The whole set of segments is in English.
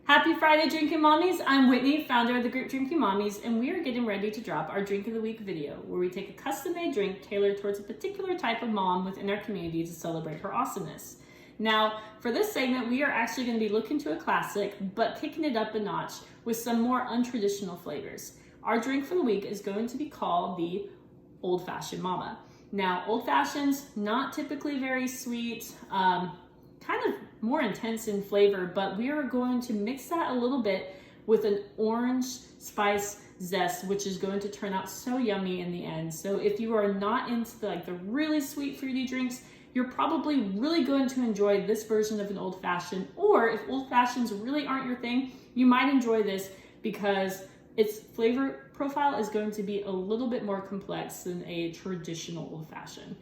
Happy Friday, Drinking Mommies. I'm Whitney, founder of the group Drinking Mommies, and we are getting ready to drop our Drink of the Week video, where we take a custom-made drink tailored towards a particular type of mom within our community to celebrate her awesomeness. Now, for this segment, we are actually going to be looking to a classic, but kicking it up a notch with some more untraditional flavors. Our drink for the week is going to be called the Old Fashioned Mama. Now, Old Fashioned's not typically very sweet, kind of more intense in flavor, but we are going to mix that a little bit with an orange spice zest, which is going to turn out so yummy in the end. So if you are not into the really sweet fruity drinks, you're probably really going to enjoy this version of an old fashioned, or if old fashions really aren't your thing, you might enjoy this because its flavor profile is going to be a little bit more complex than a traditional old fashioned.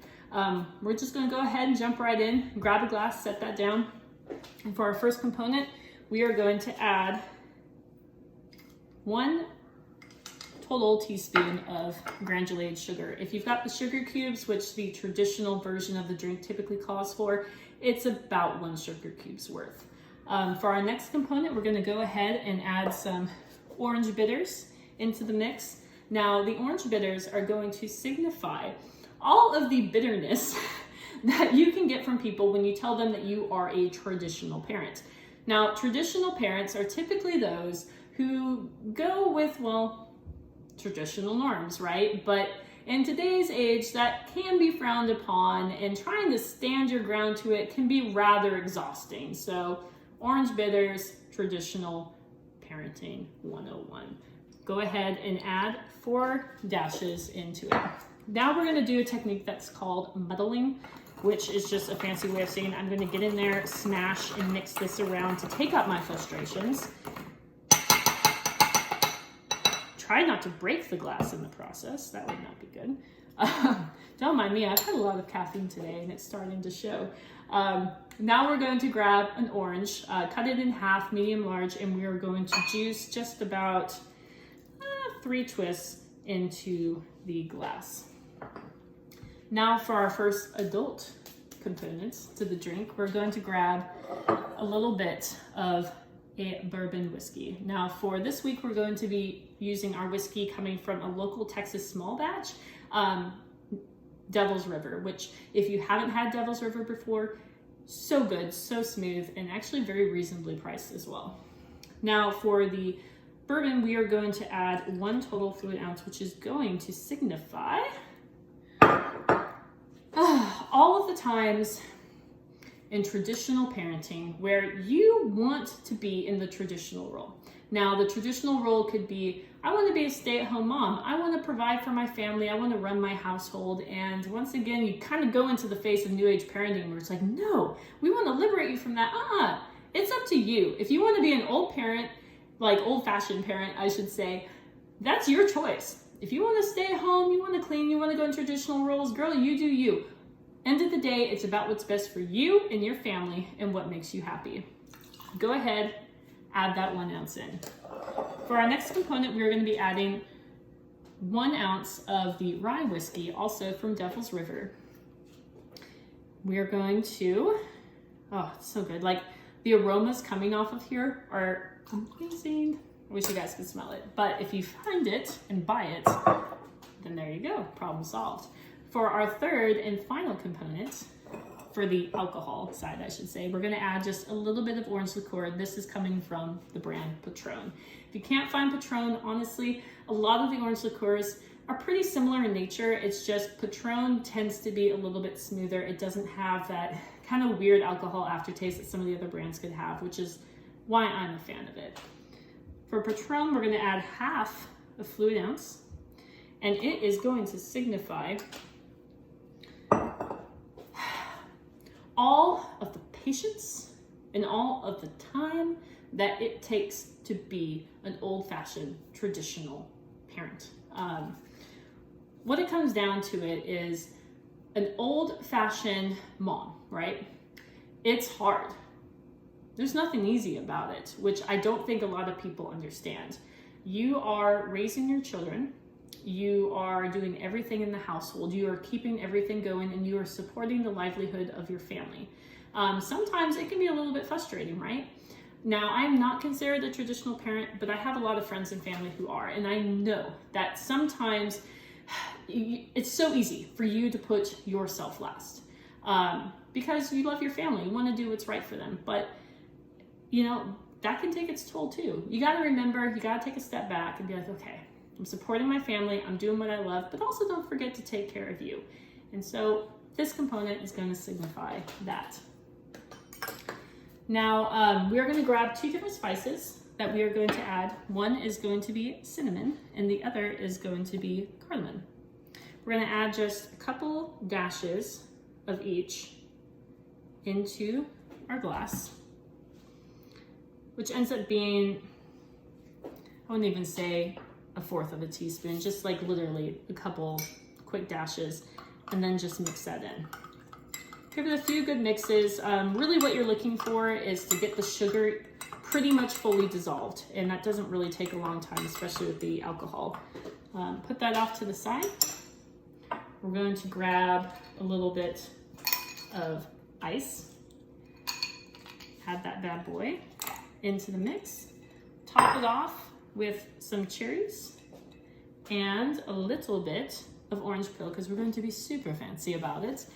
We're just going to go ahead and jump right in, grab a glass, set that down. And for our first component, we are going to add 1 total teaspoon of granulated sugar. If you've got the sugar cubes, which the traditional version of the drink typically calls for, it's about 1 sugar cube's worth. For our next component, we're going to go ahead and add some orange bitters into the mix. Now, the orange bitters are going to signify all of the bitterness that you can get from people when you tell them that you are a traditional parent. Now, traditional parents are typically those who go with, traditional norms, right? But in today's age, that can be frowned upon, and trying to stand your ground to it can be rather exhausting. So, orange bitters, traditional parenting 101. Go ahead and add 4 dashes into it. Now we're going to do a technique that's called muddling, which is just a fancy way of saying I'm going to get in there, smash, and mix this around to take out my frustrations. Try not to break the glass in the process. That would not be good. Don't mind me, I've had a lot of caffeine today and it's starting to show. Now we're going to grab an orange, cut it in half, medium large, and we are going to juice just about 3 twists into the glass. Now for our first adult components to the drink, we're going to grab a little bit of a bourbon whiskey. Now for this week, we're going to be using our whiskey coming from a local Texas small batch, Devil's River, which if you haven't had Devil's River before, so good, so smooth, and actually very reasonably priced as well. Now for the bourbon, we are going to add 1 total fluid ounce, which is going to signify all of the times in traditional parenting where you want to be in the traditional role. Now, the traditional role could be, I want to be a stay-at-home mom. I want to provide for my family. I want to run my household. And once again, you kind of go into the face of new age parenting where it's like, no, we want to liberate you from that. It's up to you. If you want to be an old parent, like old-fashioned parent, I should say, that's your choice. If you want to stay at home, you want to clean, you want to go in traditional roles, girl, you do you. End of the day, it's about what's best for you and your family and what makes you happy. Go ahead, add that 1 ounce in. For our next component, we're going to be adding 1 ounce of the rye whiskey, also from Devil's River. We're going to, it's so good. Like the aromas coming off of here are amazing. I wish you guys could smell it, but if you find it and buy it, then there you go, problem solved. For our third and final component, for the alcohol side, I should say, we're going to add just a little bit of orange liqueur. This is coming from the brand Patron. If you can't find Patron, honestly, a lot of the orange liqueurs are pretty similar in nature. It's just Patron tends to be a little bit smoother. It doesn't have that kind of weird alcohol aftertaste that some of the other brands could have, which is why I'm a fan of it. For Patron, we're going to add half a fluid ounce, and it is going to signify all of the patience and all of the time that it takes to be an old-fashioned traditional parent. What it comes down to it is an old-fashioned mom, right? It's hard. There's nothing easy about it, which I don't think a lot of people understand. You are raising your children, you are doing everything in the household, you are keeping everything going, and you are supporting the livelihood of your family. Sometimes it can be a little bit frustrating, right? Now, I'm not considered a traditional parent, but I have a lot of friends and family who are, and I know that sometimes it's so easy for you to put yourself last because you love your family, you want to do what's right for them, but that can take its toll too. You got to remember, you got to take a step back and be like, okay, I'm supporting my family, I'm doing what I love, but also don't forget to take care of you. And so this component is going to signify that. Now, we are going to grab 2 different spices that we are going to add. One is going to be cinnamon, and the other is going to be cardamom. We're going to add just a couple dashes of each into our glass, which ends up being, I wouldn't even say 1/4 of a teaspoon, just like literally a couple quick dashes, and then just mix that in. Give it a few good mixes. Really what you're looking for is to get the sugar pretty much fully dissolved, and that doesn't really take a long time, especially with the alcohol. Put that off to the side. We're going to grab a little bit of ice, add that bad boy into the mix, top it off with some cherries and a little bit of orange peel because we're going to be super fancy about it.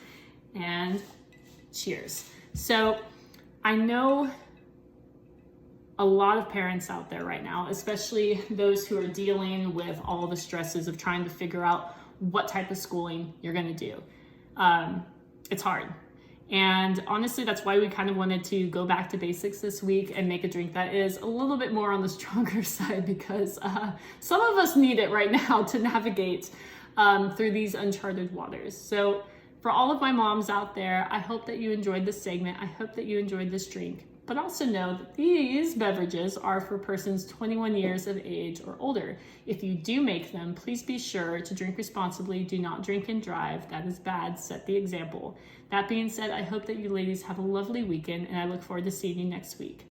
And cheers. So I know a lot of parents out there right now, especially those who are dealing with all the stresses of trying to figure out what type of schooling you're going to do. It's hard. And honestly, that's why we kind of wanted to go back to basics this week and make a drink that is a little bit more on the stronger side, because some of us need it right now to navigate through these uncharted waters. So for all of my moms out there, I hope that you enjoyed this segment. I hope that you enjoyed this drink, but also know that these beverages are for persons 21 years of age or older. If you do make them, please be sure to drink responsibly. Do not drink and drive. That is bad. Set the example. That being said, I hope that you ladies have a lovely weekend, and I look forward to seeing you next week.